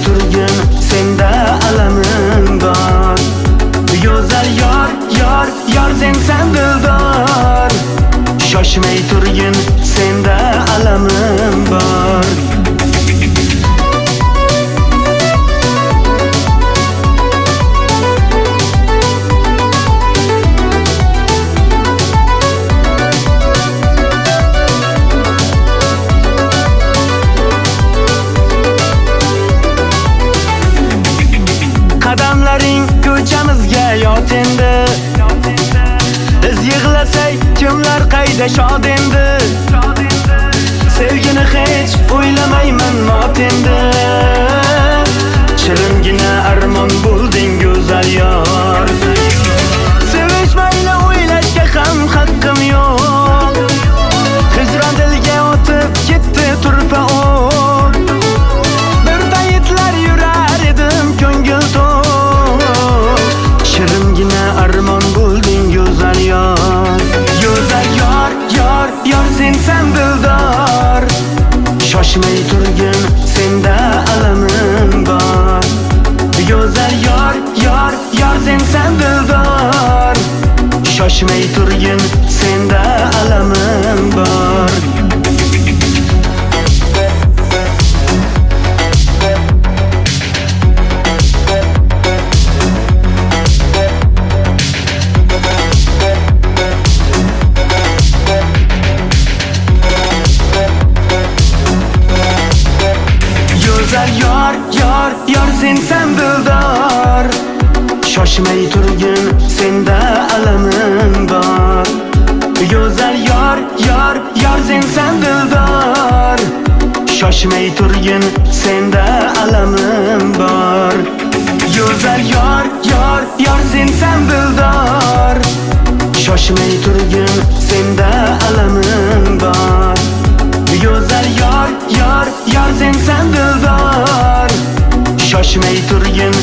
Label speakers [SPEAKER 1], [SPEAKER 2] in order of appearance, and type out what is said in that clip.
[SPEAKER 1] turgin, senda alamim bor. Go'zal yor, yor, yor sensan dildor. Shoshmay turgin, senda alamim bor. Qadamlaring ko'chamizga yot endi. Biz yig'lasak kimlar qayda shod endi. Sevgini hech o'ylamayman not endi. Shiringina armon bo'lding go'zal yor. Sevishmayni o'ylashga ham haqqim yo'q. Hijron dilga o'tib ketdi turfa o'q. Bir paytlar yurar edim ko'ngil to'q. Shiringina armon bo'lding go'zal yor. Go'zal yor, yor, yor sensan dildor. Shoshmay turgin, senda alamim bor. Go'zal yor, yor, yor sensan dildor. Shoshmay turgin, senda alamim bor. Go'zal yor, yor, yor sensan dildor. Shoshmay turgin, senda alamim bor. Go'zal yor, yor, yor sensan dildor. Shoshmay turgin, senda alamim bor. Go'zal yor, yor, yor sensan dildor. Shoshmay turgin, senda alamim bor. Go'zal yor, yor, yor sensan dildor. Shoshmay turgin,